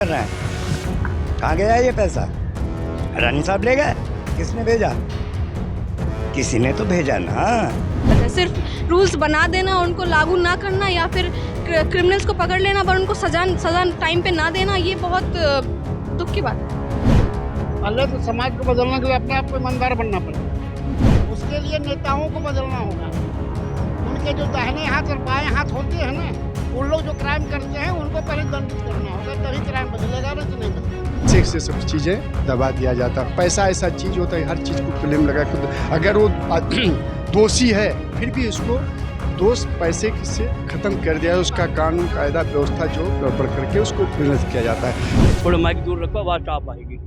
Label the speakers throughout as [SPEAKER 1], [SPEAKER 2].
[SPEAKER 1] कर रहे हैं? कहाँ गया ये पैसा? रानी साहब ले गए? किसने भेजा? किसी ने तो भेजा ना।
[SPEAKER 2] सिर्फ रूल्स बना देना, उनको लागू ना करना, या फिर क्रिमिनल्स को पकड़ लेना पर उनको सजा टाइम पे ना देना, ये बहुत दुख की बात है।
[SPEAKER 3] पहले तो समाज को बदलने के लिए अपने आप को ईमानदार बनना पड़ेगा। उसके लिए नेताओं को बदलना होगा। उनके जो दाहिने हाथ और बाएं हाथ होते हैं ना, उन लोग जो क्राइम करते हैं उनको पहले दंडित करना होगा, तभी क्राइम बदलेगा, नहीं तो नहीं बदलेगा।
[SPEAKER 4] सेक्स से सब चीज़ें दबा दिया जाता है। पैसा ऐसा चीज़ होता है, हर चीज़ को क्लेम लगा कर, अगर वो दोषी है फिर भी उसको दोष पैसे से ख़त्म कर दिया है। उसका कानून कायदा व्यवस्था जो गड़बड़ करके उसको परिणत किया जाता है।
[SPEAKER 5] थोड़ा माइक दूर रखो, आवाज़ साफ आएगी।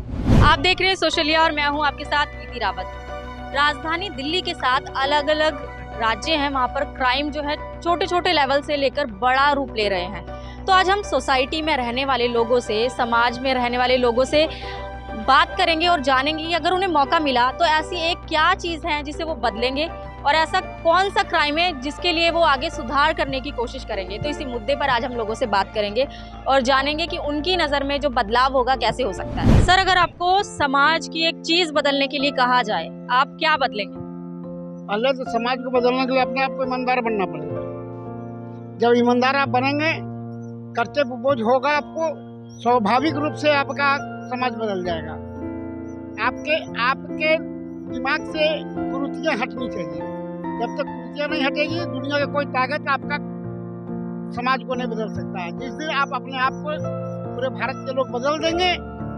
[SPEAKER 6] आप देख रहे हैं सोशलिया और मैं हूं आपके साथ प्रीति रावत। राजधानी दिल्ली के साथ अलग अलग राज्य हैं, वहां पर क्राइम जो है छोटे छोटे लेवल से लेकर बड़ा रूप ले रहे हैं। तो आज हम सोसाइटी में रहने वाले लोगों से, समाज में रहने वाले लोगों से बात करेंगे और जानेंगे कि अगर उन्हें मौका मिला तो ऐसी एक क्या चीज़ है जिसे वो बदलेंगे, और ऐसा कौन सा क्राइम है जिसके लिए वो आगे सुधार करने की कोशिश करेंगे। तो इसी मुद्दे पर आज हम लोगों से बात करेंगे और जानेंगे कि उनकी नज़र में जो बदलाव होगा कैसे हो सकता है। सर, अगर आपको समाज की एक चीज़ बदलने के लिए कहा जाए, आप क्या बदलेंगे?
[SPEAKER 3] पहले तो समाज को बदलने के लिए अपने आप को ईमानदार बनना पड़ेगा। जब ईमानदार आप बनेंगे, कर्तव्य बोझ होगा आपको, स्वाभाविक रूप से आपका समाज बदल जाएगा। आपके दिमाग से कुरीतियाँ हटनी चाहिए। जब तक कुरीतियाँ नहीं हटेगी, दुनिया की कोई ताकत आपका समाज को नहीं बदल सकता है। जिस दिन आप अपने आप को पूरे भारत के लोग बदल देंगे,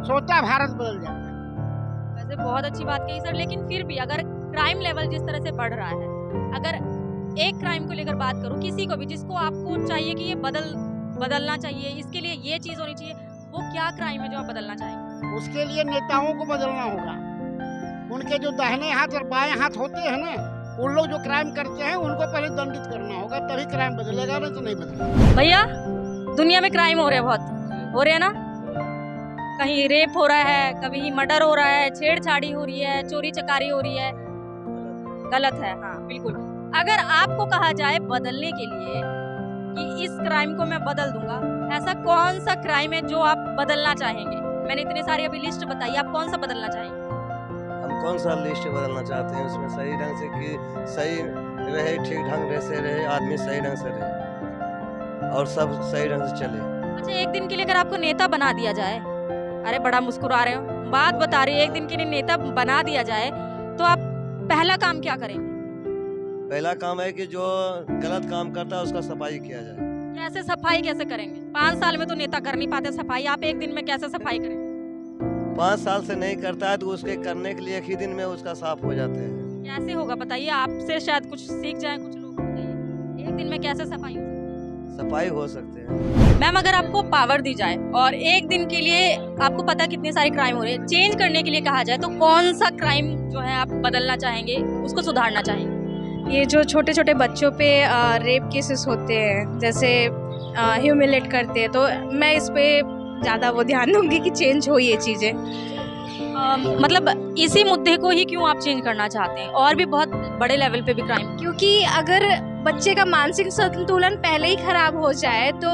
[SPEAKER 3] सोचा भारत बदल जाएगा।
[SPEAKER 6] वैसे बहुत अच्छी बात कही सर, लेकिन फिर भी अगर क्राइम लेवल जिस तरह से बढ़ रहा है, अगर एक क्राइम को लेकर बात करूं, किसी को भी जिसको आपको चाहिए कि ये बदलना चाहिए, इसके लिए ये चीज़ होनी चाहिए, वो क्या क्राइम है जो आप बदलना चाहेंगे?
[SPEAKER 3] उसके लिए नेताओं को बदलना होगा। उनके जो दाहिने हाथ और बाएं हाथ होते हैं ना, उन लोग जो क्राइम करते हैं उनको पहले दंडित करना होगा, तभी क्राइम बदलेगा, नहीं तो नहीं बदलेगा।
[SPEAKER 6] भैया, दुनिया में क्राइम हो रहे हैं, बहुत हो रहे हैं ना। कहीं रेप हो रहा है, कभी मर्डर हो रहा है, छेड़छाड़ी हो रही है, चोरी चकारी हो रही है। गलत है, हाँ बिल्कुल। अगर आपको कहा जाए बदलने के लिए कि इस क्राइम को मैं बदल दूंगा, ऐसा कौन सा क्राइम है जो आप बदलना चाहेंगे? मैंने इतने सारे अभी लिस्ट बताई, आप कौन सा बदलना चाहेंगे?
[SPEAKER 7] हम कौन सा लिस्ट बदलना चाहते हैं? उसमें सही ढंग से कि सही रहे, ठीक ढंग से रहे, आदमी सही ढंग से रहे और सब सही ढंग से चले।
[SPEAKER 6] अच्छा, एक दिन के लिए अगर आपको नेता बना दिया जाए, अरे बड़ा मुस्कुरा रहे हो, बात बता रही है, एक दिन के लिए नेता बना दिया जाए तो आप पहला काम क्या करेंगे?
[SPEAKER 7] पहला काम है कि जो गलत काम करता है उसका सफाई किया जाए।
[SPEAKER 6] कैसे सफाई कैसे करेंगे? 5 साल में तो नेता कर नहीं पाते सफाई, आप एक दिन में कैसे सफाई करेंगे?
[SPEAKER 7] 5 साल से नहीं करता है तो उसके करने के लिए एक ही दिन में उसका साफ हो जाते हैं।
[SPEAKER 6] कैसे होगा बताइए, आपसे शायद कुछ सीख जाए कुछ लोग, बताइए एक दिन में कैसे सफाई हो सकती है?
[SPEAKER 7] सफाई हो सकते हैं।
[SPEAKER 6] मैम, अगर आपको पावर दी जाए और एक दिन के लिए आपको पता है कितने सारे क्राइम हो रहे हैं, चेंज करने के लिए कहा जाए, तो कौन सा क्राइम जो है आप बदलना चाहेंगे, उसको सुधारना चाहेंगे?
[SPEAKER 2] ये जो छोटे छोटे बच्चों पे रेप केसेस होते हैं, जैसे ह्यूमिलेट करते हैं, तो मैं इस पे ज़्यादा वो ध्यान दूंगी कि चेंज हो ये चीज़ें।
[SPEAKER 6] मतलब इसी मुद्दे को ही क्यों आप चेंज करना चाहते हैं? और भी बहुत बड़े लेवल पे भी क्राइम,
[SPEAKER 2] क्योंकि अगर बच्चे का मानसिक संतुलन पहले ही खराब हो जाए तो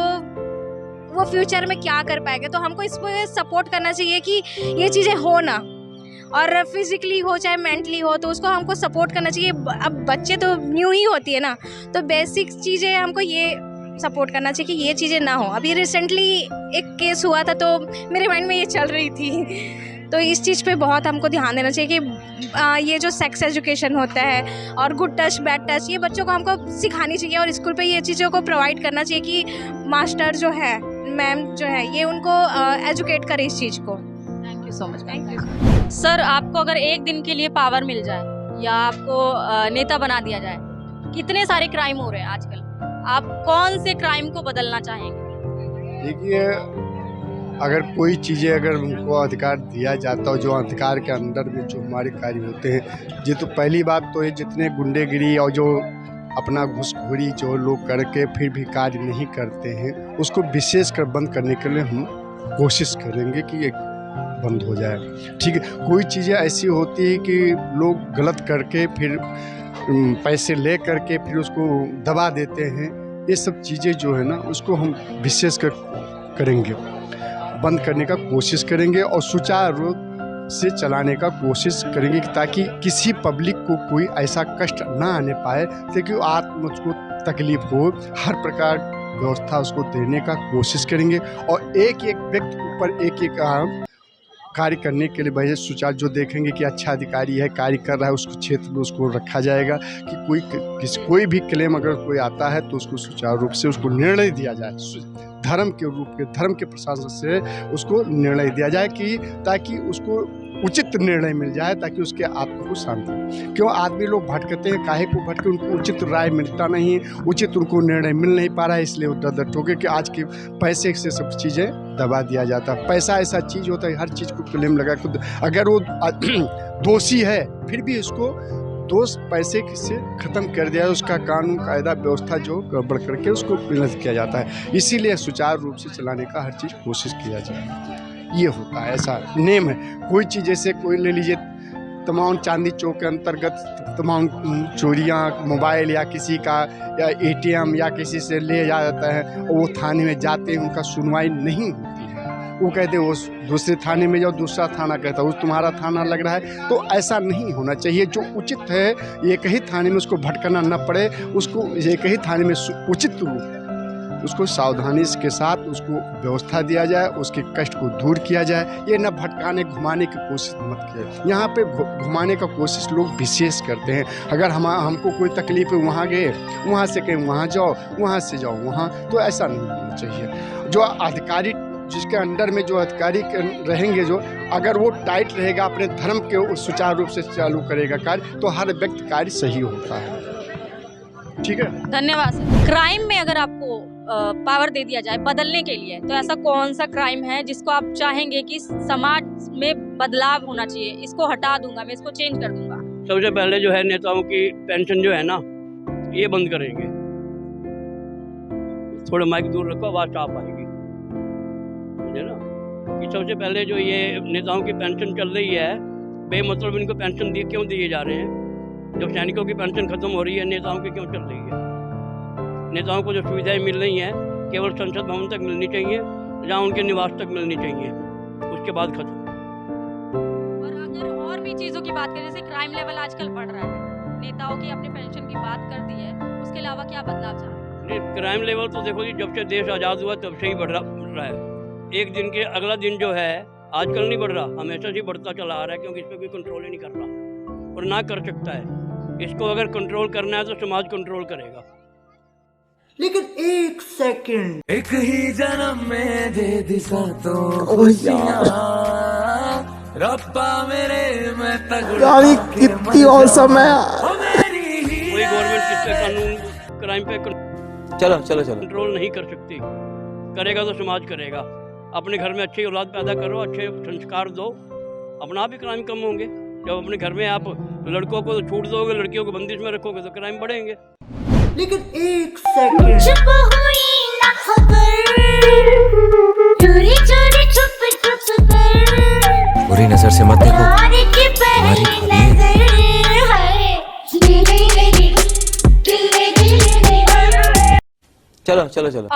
[SPEAKER 2] वो फ्यूचर में क्या कर पाएगा। तो हमको इस पर सपोर्ट करना चाहिए कि ये चीज़ें हो ना, और फिजिकली हो चाहे मेंटली हो, तो उसको हमको सपोर्ट करना चाहिए। अब बच्चे तो न्यू ही होती है ना, तो बेसिक चीज़ें हमको ये सपोर्ट करना चाहिए कि ये चीज़ें ना हो। अभी रिसेंटली एक केस हुआ था तो मेरे माइंड में ये चल रही थी, तो इस चीज़ पे बहुत हमको ध्यान देना चाहिए कि ये जो सेक्स एजुकेशन होता है और गुड टच बैड टच, ये बच्चों को हमको सिखानी चाहिए और स्कूल पे ये चीज़ों को प्रोवाइड करना चाहिए कि मास्टर जो है, मैम जो है, ये उनको एजुकेट करे इस चीज़ को।
[SPEAKER 6] Thank you so much. Thank you sir. आपको अगर एक दिन के लिए पावर मिल जाए या आपको नेता बना दिया जाए, कितने सारे क्राइम हो रहे हैं आजकल, आप कौन से क्राइम को बदलना चाहेंगे?
[SPEAKER 4] देखिए, अगर कोई चीज़ें अगर उनको अधिकार दिया जाता हो, जो अधिकार के अंदर में जो हमारे कार्य होते हैं, ये तो पहली बात तो ये जितने गुंडेगिरी और जो अपना घूसखोरी जो लोग करके फिर भी कार्य नहीं करते हैं, उसको विशेष कर बंद करने के लिए हम कोशिश करेंगे कि ये बंद हो जाए। ठीक है, कोई चीज़ें ऐसी होती है कि लोग गलत करके फिर पैसे ले करके फिर उसको दबा देते हैं। ये सब चीज़ें जो है ना, उसको हम विशेष कर करेंगे। बंद करने का कोशिश करेंगे और सुचारू रूप से चलाने का कोशिश करेंगे ताकि किसी पब्लिक को कोई ऐसा कष्ट ना आने पाए, ताकि आत्म उसको तकलीफ हो, हर प्रकार व्यवस्था उसको देने का कोशिश करेंगे। और एक एक व्यक्ति ऊपर एक एक कार्य करने के लिए भाई सुचारू जो देखेंगे कि अच्छा अधिकारी है, कार्य कर रहा है, उसको क्षेत्र में उसको रखा जाएगा कि कोई भी क्लेम अगर कोई आता है तो उसको सुचारू रूप से उसको निर्णय दिया जाए, धर्म के प्रशासन से उसको निर्णय दिया जाए कि ताकि उसको उचित निर्णय मिल जाए, ताकि उसके आत्मा को शांति। क्यों आदमी लोग भटकते हैं, काहे को भटके, उनको उचित राय मिलता नहीं, उचित उनको निर्णय मिल नहीं पा रहा है, इसलिए वो दर ठोके कि आज के पैसे से सब चीज़ें दबा दिया जाता है। पैसा ऐसा चीज़ होता है, हर चीज़ को क्लेम लगा खुद, अगर वो दोषी है फिर भी उसको दोष पैसे से ख़त्म कर दिया, उसका कानून कायदा व्यवस्था जो गड़बड़ करके उसको विनष्ट किया जाता है। इसीलिए सुचारू रूप से चलाने का हर चीज़ कोशिश किया जाए, ये होता है, ऐसा नेम है। कोई चीज़ जैसे कोई ले लीजिए, तमाम चांदी चौक के अंतर्गत तमाम चोरियाँ, मोबाइल या किसी का या ATM या किसी से ले जाता है और वो थाने में जाते हैं, उनका सुनवाई नहीं होती है, वो कहते हैं वो दूसरे थाने में जाओ, दूसरा थाना कहता है वो तुम्हारा थाना लग रहा है। तो ऐसा नहीं होना चाहिए, जो उचित है एक ही थाने में उसको भटकना न पड़े, उसको एक ही थाने में उचित रूप उसको सावधानी के साथ उसको व्यवस्था दिया जाए, उसके कष्ट को दूर किया जाए। ये न भटकाने घुमाने की कोशिश मत किए, यहाँ पे घुमाने का कोशिश लोग विशेष करते हैं। अगर हमको कोई तकलीफ है, वहाँ गए, वहाँ से कहीं वहाँ जाओ, वहाँ से जाओ वहाँ, तो ऐसा नहीं होना चाहिए। जो अधिकारी जिसके अंडर में जो अधिकारी रहेंगे, जो अगर वो टाइट रहेगा, अपने धर्म के सुचारू रूप से चालू करेगा कार्य, तो हर व्यक्ति कार्य सही होता है। ठीक है,
[SPEAKER 6] धन्यवाद सर। क्राइम में अगर आपको पावर दे दिया जाए बदलने के लिए, तो ऐसा कौन सा क्राइम है जिसको आप चाहेंगे कि समाज में बदलाव होना चाहिए, इसको हटा दूंगा, मैं इसको चेंज कर दूंगा?
[SPEAKER 5] सबसे पहले जो है नेताओं की पेंशन जो है ना, ये बंद करेंगे। थोड़ा माइक दूर रखो, आवाज़ साफ आएगी, समझे ना। कि सबसे पहले जो ये नेताओं की पेंशन चल रही है, बेमतलब इनको पेंशन क्यों दिए जा रहे हैं? जब सैनिकों की पेंशन खत्म हो रही है, नेताओं की क्यों चल रही है? नेताओं को जो सुविधाएं मिल रही हैं केवल संसद भवन तक मिलनी चाहिए, जहाँ उनके निवास तक मिलनी चाहिए, उसके बाद खत्म।
[SPEAKER 6] और अगर और भी चीज़ों की बात करें, जैसे क्राइम लेवल आजकल बढ़ रहा है, नेताओं की अपने पेंशन की बात कर दी है, उसके अलावा क्या बदलाव चाह?
[SPEAKER 5] क्राइम लेवल तो देखो जी, जब से देश आज़ाद हुआ तब से ही बढ़ रहा है। एक दिन के अगला दिन जो है आजकल नहीं बढ़ रहा, हमेशा से बढ़ता चला आ रहा है, क्योंकि इस पर कोई कंट्रोल ही नहीं कर रहा और ना कर सकता है। इसको अगर कंट्रोल करना है तो समाज कंट्रोल करेगा।
[SPEAKER 8] लेकिन एक सेकंड,
[SPEAKER 9] एक ही जन्म में दे दिशा तो रब्बा मेरे मैं तगड़ा
[SPEAKER 8] कितनी औसम है।
[SPEAKER 5] कोई गवर्नमेंट किसका कानून क्राइम पे
[SPEAKER 9] चलो
[SPEAKER 5] कंट्रोल नहीं कर सकती, करेगा तो समाज करेगा। अपने घर में अच्छी औलाद पैदा करो, अच्छे संस्कार दो, अपना भी क्राइम कम होंगे। जब अपने घर में आप लड़कों को छूट दोगे, लड़कियों को बंदिश में रखोगे, तो क्राइम बढ़ेंगे।
[SPEAKER 8] लेकिन एक सेकंड,
[SPEAKER 10] चुप हुई ना खबर, चोरी चोरी चुप चुप कर,
[SPEAKER 9] बुरी नजर से मत देखो,
[SPEAKER 10] और की पहली नजर है,
[SPEAKER 9] चलो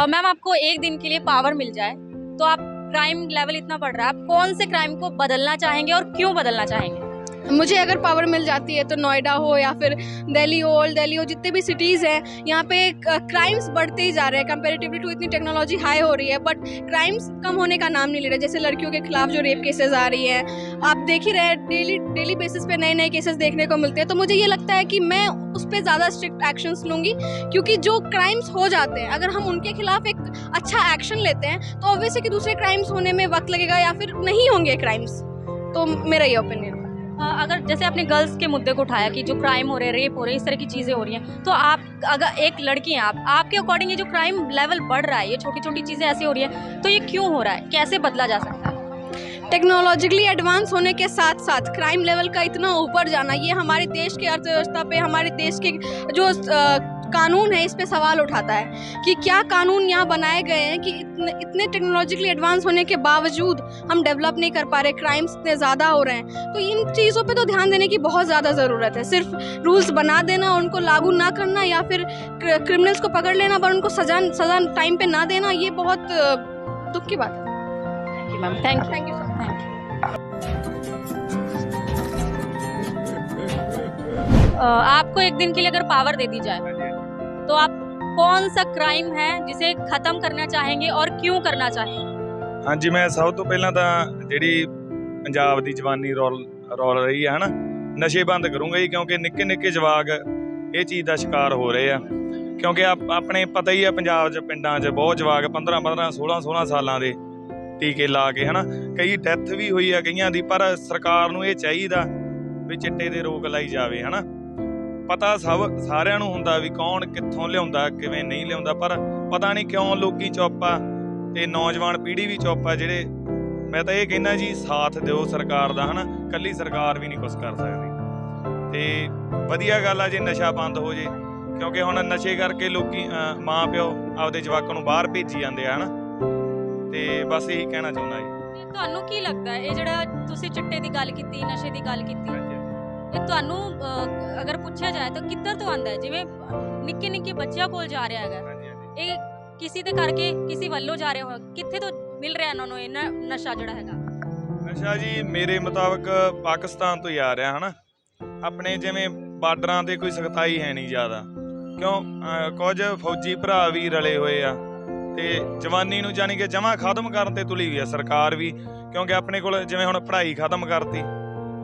[SPEAKER 6] मैम, आपको एक दिन के लिए पावर मिल जाए तो आप, क्राइम लेवल इतना बढ़ रहा है, आप कौन से क्राइम को बदलना चाहेंगे और क्यों बदलना चाहेंगे?
[SPEAKER 2] मुझे अगर पावर मिल जाती है तो नोएडा हो या फिर दिल्ली हो, ओल्ड दिल्ली हो, जितने भी सिटीज़ हैं, यहाँ पे क्राइम्स बढ़ते ही जा रहे हैं कंपैरेटिवली टू, इतनी टेक्नोलॉजी हाई हो रही है, बट क्राइम्स कम होने का नाम नहीं ले रहे। जैसे लड़कियों के खिलाफ जो रेप केसेस आ रही हैं, आप देख ही रहे, डेली बेसिस पे नए नए केसेस देखने को मिलते हैं। तो मुझे ये लगता है कि मैं उस पर ज़्यादा स्ट्रिक्ट एक्शंस लूँगी, क्योंकि जो क्राइम्स हो जाते हैं, अगर हम उनके खिलाफ एक अच्छा एक्शन लेते हैं तो ऑब्वियसली कि दूसरे क्राइम्स होने में वक्त लगेगा या फिर नहीं होंगे क्राइम्स। तो मेरा ये ओपिनियन।
[SPEAKER 6] अगर जैसे आपने गर्ल्स के मुद्दे को उठाया कि जो क्राइम हो रहे हैं, रेप हो रहे हैं, इस तरह की चीज़ें हो रही हैं, तो आप अगर एक लड़की हैं, आपके अकॉर्डिंग ये जो क्राइम लेवल बढ़ रहा है, ये छोटी छोटी चीज़ें ऐसी हो रही हैं, तो ये क्यों हो रहा है, कैसे बदला जा सकता है?
[SPEAKER 2] टेक्नोलॉजिकली एडवांस होने के साथ साथ क्राइम लेवल का इतना ऊपर जाना, ये हमारे देश की अर्थव्यवस्था पे, हमारे देश के जो कानून है, इस पे सवाल उठाता है कि क्या कानून यहाँ बनाए गए हैं कि इतने टेक्नोलॉजिकली एडवांस होने के बावजूद हम डेवलप नहीं कर पा रहे, क्राइम्स इतने ज़्यादा हो रहे हैं। तो इन चीज़ों पे तो ध्यान देने की बहुत ज़्यादा ज़रूरत है। सिर्फ रूल्स बना देना, उनको लागू ना करना, या फिर क्रिमिनल्स को पकड़ लेना पर उनको सज़ा टाइम पे ना देना, ये बहुत दुख की बात है।
[SPEAKER 6] Ma'am, thank you so much. आपको एक दिन के लिए अगर पावर दे दी जाए तो आप कौन सा क्राइम है जिसे खत्म करना चाहेंगे और क्यों करना चाहेंगे?
[SPEAKER 11] हाँ जी, मैं सब तो पहला ਤਾਂ ਜਿਹੜੀ ਪੰਜਾਬ ਦੀ ਜਵਾਨੀ ਰੋਲ ਰਹੀ ਹੈ ਨਾ, ਨਸ਼ੇ ਬੰਦ ਕਰੂੰਗਾ ਜੀ, ਕਿਉਂਕਿ ਨਿੱਕੇ ਨਿੱਕੇ ਜਵਾਕ ਇਹ ਚੀਜ਼ ਦਾ ਸ਼ਿਕਾਰ ਹੋ ਰਹੇ ਆ। ਕਿਉਂਕਿ ਆਪਣੇ ਪਤਾ ਹੀ ਆ ਪੰਜਾਬ 'ਚ ਪਿੰਡਾਂ 'ਚ ਬਹੁਤ ਜਵਾਕ 15 16 ਸਾਲਾਂ ਦੇ ਟੀਕੇ ਲਾ ਕੇ ਹਨਾ, ਕਈ ਡੈਥ ਵੀ ਹੋਈ ਆ ਕਈਆਂ ਦੀ। ਪਰ ਸਰਕਾਰ ਨੂੰ ਇਹ ਚਾਹੀਦਾ ਵੀ ਚਿੱਟੇ ਦੇ ਰੋਕ ਲਾਈ ਜਾਵੇ ਹਨਾ। ਪਤਾ ਸਾਰਿਆਂ ਨੂੰ ਹੁੰਦਾ ਵੀ ਕੌਣ ਕਿੱਥੋਂ ਲਿਆਉਂਦਾ ਕਿਵੇਂ ਨਹੀਂ ਲਿਆਉਂਦਾ, ਪਰ ਪਤਾ ਨਹੀਂ ਕਿਉਂ ਲੋਕੀ ਚੁੱਪ ਆ ਤੇ ਨੌਜਵਾਨ ਪੀੜ੍ਹੀ ਵੀ ਚੁੱਪ ਆ। ਜਿਹੜੇ ਮੈਂ ਤਾਂ ਇਹ ਕਹਿੰਦਾ ਜੀ ਸਾਥ ਦਿਓ ਸਰਕਾਰ ਦਾ ਹਨਾ, ਕੱਲੀ ਸਰਕਾਰ ਵੀ ਨਹੀਂ ਕੁਛ ਕਰ ਸਕਦੀ। ਤੇ ਵਧੀਆ ਗੱਲ ਆ ਜੇ ਨਸ਼ਾ ਬੰਦ ਹੋ ਜੇ, ਕਿਉਂਕਿ ਹੁਣ ਨਸ਼ੇ ਕਰਕੇ ਲੋਕੀ ਮਾਂ ਪਿਓ ਆਪਦੇ ਜਵਾਕਾਂ ਨੂੰ ਬਾਹਰ ਭੇਜੀ ਜਾਂਦੇ ਆ ਹਨਾ। ਤੇ ਬਸ ਇਹੀ ਕਹਿਣਾ ਚਾਹੁੰਦਾ ਜੀ।
[SPEAKER 6] ਤੁਹਾਨੂੰ ਕੀ ਲੱਗਦਾ ਹੈ ਇਹ ਜਿਹੜਾ ਤੁਸੀਂ ਚਿੱਟੇ ਦੀ ਗੱਲ ਕੀਤੀ, ਨਸ਼ੇ ਦੀ ਗੱਲ ਕੀਤੀ, ਇਹ ਤੁਹਾਨੂੰ ਅਗਰ ਪੁੱਛਿਆ ਜਾਏ ਤਾਂ ਕਿੱਧਰ ਤੋਂ ਆਉਂਦਾ ਹੈ? ਜਿਵੇਂ ਨਿੱਕੇ ਨਿੱਕੇ ਬੱਚਿਆਂ ਕੋਲ ਜਾ ਰਿਹਾ ਹੈਗਾ, ਇਹ ਕਿਸੇ ਦੇ ਕਰਕੇ ਕਿਸੇ ਵੱਲੋਂ ਜਾ ਰਿਹਾ ਹੋਇਆ, ਕਿੱਥੇ ਤੋਂ ਮਿਲ ਰਿਹਾ ਇਹਨਾਂ ਨੂੰ ਇਹ ਨਸ਼ਾ ਜਿਹੜਾ ਹੈਗਾ?
[SPEAKER 11] ਨਸ਼ਾ ਜੀ ਮੇਰੇ ਮੁਤਾਬਕ ਪਾਕਿਸਤਾਨ ਤੋਂ ਹੀ ਆ ਰਿਹਾ ਹਨਾ। ਆਪਣੇ ਜਿਵੇਂ ਬਾਰਡਰਾਂ ਤੇ ਕੋਈ ਸਖਤਾਈ ਹੈ ਨਹੀਂ ਜ਼ਿਆਦਾ, ਕਿਉਂ ਕੁਝ ਫੌਜੀ ਭਰਾ ਵੀ ਰਲੇ ਹੋਏ ਆ ਤੇ ਜਵਾਨੀ ਨੂੰ ਜਾਣੀ ਕਿ ਜਮਾਂ ਖਤਮ ਕਰਨ ਤੇ ਤੁਲੀ ਵੀ ਆ ਸਰਕਾਰ ਵੀ। ਕਿਉਂਕਿ ਆਪਣੇ ਕੋਲ ਜਿਵੇਂ ਹੁਣ ਪੜ੍ਹਾਈ ਖਤਮ ਕਰਤੀ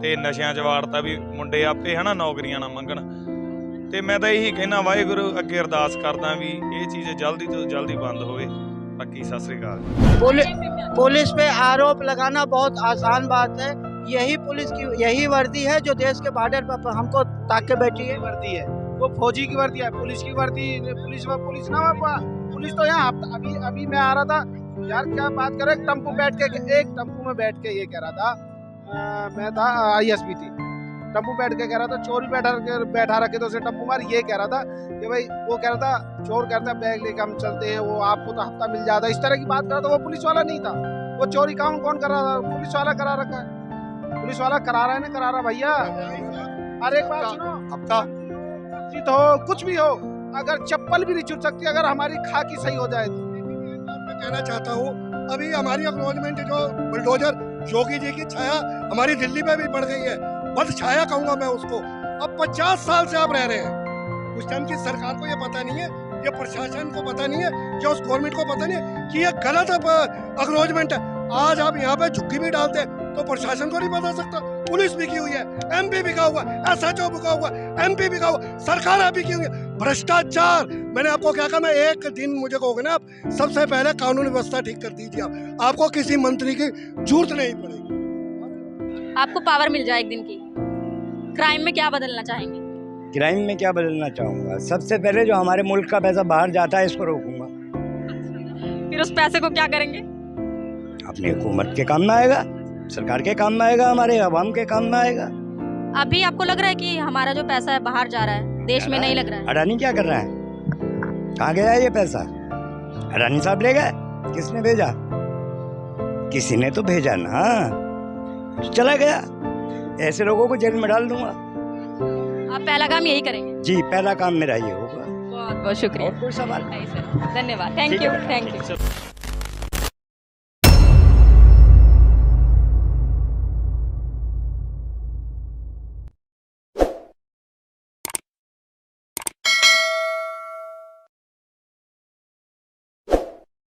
[SPEAKER 11] ਤੇ ਨਸ਼ਿਆਂ 'ਚ ਵਾੜਤਾ ਵੀ ਮੁੰਡੇ ਆਪੇ ਹਨਾ ਨੌਕਰੀਆਂ ਨਾ ਮੰਗਣ। ਤੇ ਮੈਂ ਤਾਂ ਇਹੀ ਕਹਿਣਾ ਵਾਹਿਗੁਰੂ ਅੱਗੇ ਅਰਦਾਸ ਕਰਦਾ ਵੀ ਇਹ ਚੀਜ਼ जल्दी ਤੋਂ जल्दी बंद होवे। बाकी सत श्री अकाल।
[SPEAKER 3] पुलिस पे आरोप लगाना बहुत आसान बात है। यही पुलिस की यही वर्दी है जो देश के बॉर्डर पर हमको ताक के बैठी है। वर्दी है वो फौजी की वर्दी है, पुलिस की वर्दी पुलिस ना पुलिस तो यहाँ अभी मैं आ रहा था यार, क्या बात करें, एक टेम्पो में बैठ के ये कह रहा था, मैं था ISP थी, टेम्पो बैठ के कह रहा था चोरी बैठा रखे तो उसे टेम्पो मार, ये कह रहा था कि भाई वो कह रहा था चोर कहता है बैग लेके हम चलते हैं, वो आपको तो हफ्ता मिल जाता है, इस तरह की बात कर रहा था। वो पुलिस वाला नहीं था, वो चोरी काम कौन कर रहा था? पुलिस वाला करा रखा है, पुलिस वाला करा रहा है ना, करा रहा भैया। अरे एक बात सुनो, हफ्ता हो कुछ भी हो, अगर चप्पल भी नहीं छूट सकती अगर हमारी खाकी सही हो जाए तो। मैं कहना चाहता हूँ अभी हमारी एक्नॉलेजमेंट जो बुलडोजर योगी जी की छाया हमारी दिल्ली में भी बढ़ गई है, बद छाया कहूंगा मैं उसको। अब 50 साल से आप रह रहे हैं, उस टाइम की सरकार को ये पता नहीं है, ये प्रशासन को पता नहीं है, या उस गवर्नमेंट को पता नहीं है कि ये गलत एक्नॉलेजमेंट है। आज आप यहाँ पे झुग्गी भी डालते हैं तो प्रशासन को नहीं बता सकता। पुलिस बिकी हुई है, MP बिका हुआ, SHO बिका हुआ, MP बिका हुआ, सरकार बिकी हुई है। भ्रष्टाचार, मैंने आपको क्या कहा, मैं एक दिन मुझे कहोगे ना आप सबसे पहले कानून व्यवस्था ठीक कर दीजिए। आपको किसी मंत्री की जरूरत नहीं पड़ेगी।
[SPEAKER 6] आपको पावर मिल जाए एक दिन की, क्राइम में क्या बदलना चाहेंगे?
[SPEAKER 1] क्राइम में क्या बदलना चाहूँगा? सबसे पहले जो हमारे मुल्क का पैसा बाहर जाता है इसको रोकूंगा।
[SPEAKER 6] फिर उस पैसे को क्या करेंगे?
[SPEAKER 1] अपनी हुकूमत के काम में आएगा, सरकार के काम में आएगा, हमारे अवाम के काम में आएगा।
[SPEAKER 6] अभी आपको लग रहा है कि हमारा जो पैसा है बाहर जा रहा है, देश में नहीं लग रहा है?
[SPEAKER 1] अडानी क्या कर रहा है? कहाँ गया ये पैसा? अडानी साहब ले गए? किसने भेजा? किसी ने तो भेजा ना, चला गया। ऐसे लोगों को जेल में डाल दूंगा।
[SPEAKER 6] आप पहला काम यही करेंगे?
[SPEAKER 1] जी, पहला काम मेरा ये होगा।
[SPEAKER 6] बहुत बहुत शुक्रिया।
[SPEAKER 1] और कोई सवाल?
[SPEAKER 6] नहीं सर, धन्यवाद, थैंक यू।